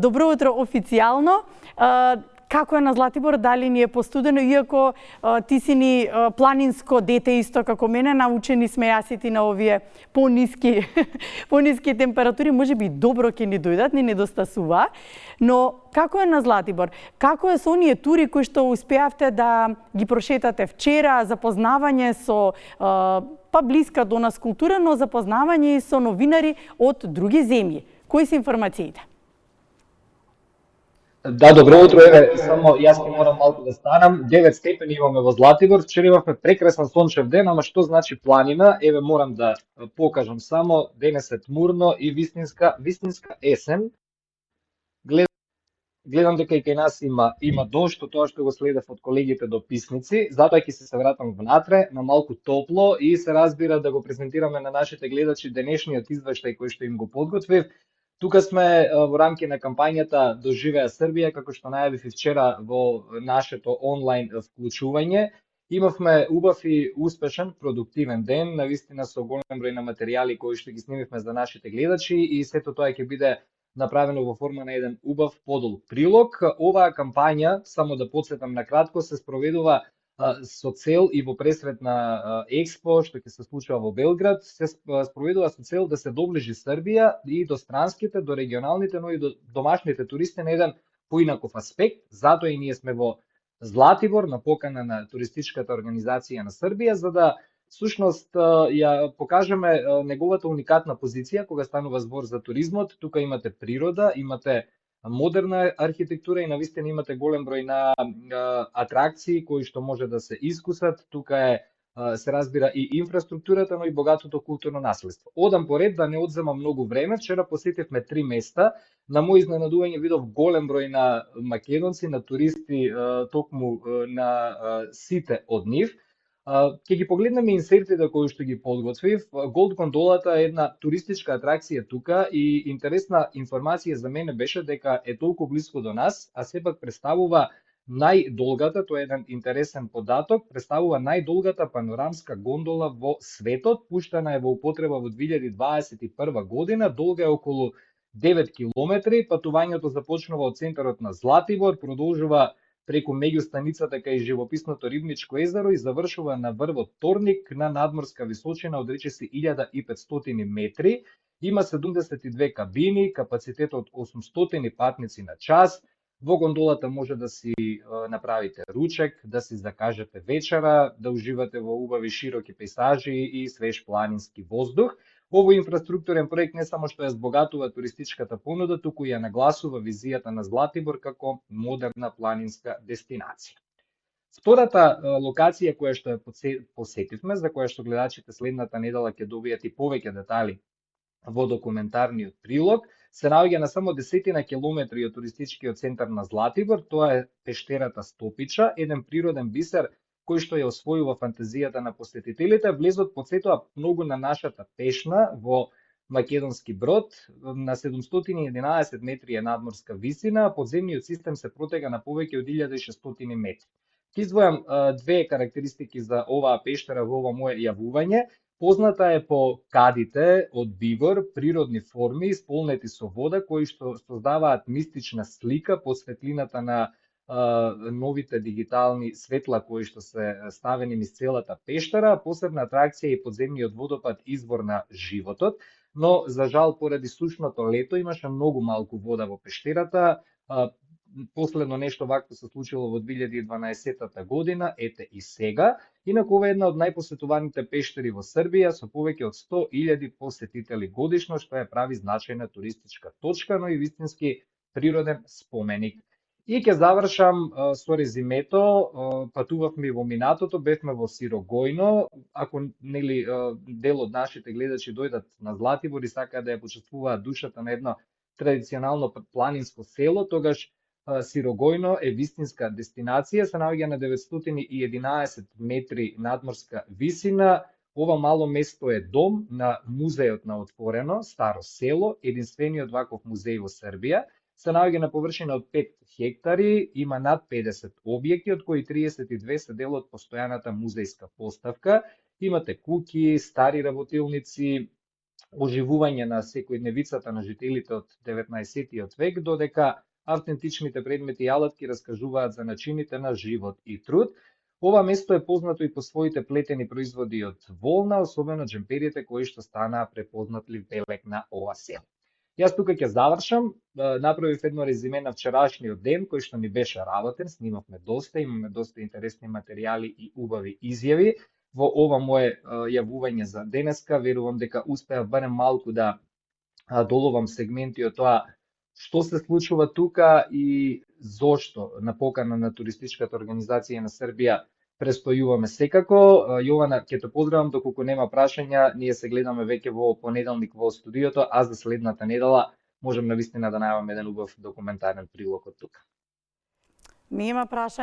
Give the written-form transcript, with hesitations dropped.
Добро утро официјално. Како е на Златибор, дали ни е постудено, иако ти си ни планинско дете исто како мене, научени сме јас и ти на овие пониски температури, може би добро ќе ни дојдат, ни недостасува. Но како е на Златибор? Како е со оние тури кои што успеавте да ги прошетате вчера, запознавање со блиска до нас култура, но запознавање и со новинари од други земји? Кои се информациите? Да, добро утро, еве, само јас ќе морам малку да станам. 9 степени имаме во Златибор, вчера имавме прекрасен сончев ден, ама што значи планина? Еве морам да покажам само, денес е тмурно и вистинска есен. Гледам дека и кај нас има дожд, тоа што го следев од колегите дописници, затоа ќе се вратам внатре на малку топло и се разбира да го презентираме на нашите гледачи денешниот извештај кој што им го подготвив. Тука сме во рамки на кампањата Доживеа Србија, како што најавив и вчера во нашето онлайн вклучување. Имавме убав и успешен, продуктивен ден, навистина со голем број на материјали кои што ги снимивме за нашите гледачи и сето тоа ќе биде направено во форма на еден убав подол прилог. Оваа кампања, само да подсетам на кратко, се спроведува со цел и во пресрет на Експо, што ќе се случува во Белград, се спроведува со цел да се доближи Србија и до странските, до регионалните, но и до домашните туристи на еден поинаков аспект. Затоа и ние сме во Златибор на покана на туристичката организација на Србија, за да всушност ја покажеме неговата уникатна позиција кога станува збор за туризмот. Тука имате природа, имате модерна архитектура и навистина имате голем број на атракции кои што може да се искусат. Тука е се разбира и инфраструктурата, но и богатото културно наследство. Одам поред да не одзема многу време. Вчера посетивме 3 места. На мој изненадување видов голем број на македонци, на туристи токму на сите од нив. Ќе ги погледнеме инсертите кои што ги подготвив. Голд гондолата е една туристичка атракција тука и интересна информација за мене беше дека е толку близко до нас, а сепак представува најдолгата, тоа е еден интересен податок, представува најдолгата панорамска гондола во светот, пуштена е во употреба во 2021 година, долга е околу 9 километри, патувањето започнува од центарот на Златибор, продолжува преку меѓустаницата кај живописното Рибничко езеро и завршува на врвот Торник на надморска височина од речиси 1500 метри. Има 72 кабини, капацитет од 800 патници на час. Во гондолата може да си направите ручек, да си закажете вечера, да уживате во убави широки пейзажи и свеж планински воздух. Овој инфраструктурен проект не само што ја збогатува туристичката понуда, туку ја нагласува визијата на Златибор како модерна планинска дестинација. Втората локација која што ја посетивме, за која што гледачите следната недела ќе добијат и повеќе детали во документарниот прилог, се наоѓа на само 10 километри од туристичкиот центар на Златибор. Тоа е пештерата Стопича, еден природен бисер кој што ја освојува фантазијата на посетителите. Влезот потсетува многу на нашата пешна во Македонски Брод, на 711 метри е надморска висина, а подземниот систем се протега на повеќе од 1600 метри. Ќе издвојам две карактеристики за оваа пештера во ова мое јавување. Позната е по кадите од бивор, природни форми исполнети со вода, кои што создаваат мистична слика по светлината на новите дигитални светла кои што се ставени низ целата пештера. Посебна атракција е подземниот водопад Извор на животот, но за жал поради сушното лето имаше многу малку вода во пештерата. Последно нешто вакво се случило во 2012 година, ете и сега. Инаку ова е една од најпосетуваните пештери во Србија со повеќе од 100.000 посетители годишно, што ја прави значајна туристичка точка, но и вистински природен споменик. И ќе завршам со резимето. Патувавме во минатото, бевме во Сирогојно. Ако нели дел од нашите гледачи дојдат на Златибор и сакаат да ја почувствуваат душата на едно традиционално планинско село, тогаш Сирогојно е вистинска дестинација, се наоѓа на 911 метри надморска висина. Ова мало место е дом на музејот на отворено, Старо село, единствениот ваков музеј во Србија. Се наоѓа на површина од 5 хектари, има над 50 објекти, од кои 32 се дел од постојаната музејска поставка. Имате куќи, стари работилници, оживување на секојдневицата на жителите од 19 век, додека автентичните предмети и алатки раскажуваат за начините на живот и труд. Ова место е познато и по своите плетени производи од волна, особено джемперите кои што станаа препознатлив белег на ова село. Јас тука ќе завршам, направив едно резиме на вчерашниот ден кој што ни беше работен, снимавме доста, имаме доста интересни материјали и убави изјави. Во ова мое јавување за денеска, верувам дека успеав барем малку да доловам сегменти од тоа што се случува тука и зошто на покана на туристичката организација на Србија престојуваме секако. Јована, ќе те поздравам, доколку нема прашања, ние се гледаме веќе во понеделник во студиото, а за следната недела можем навистина да најаваме еден убав документарен прилог од тука. Ми има прашање.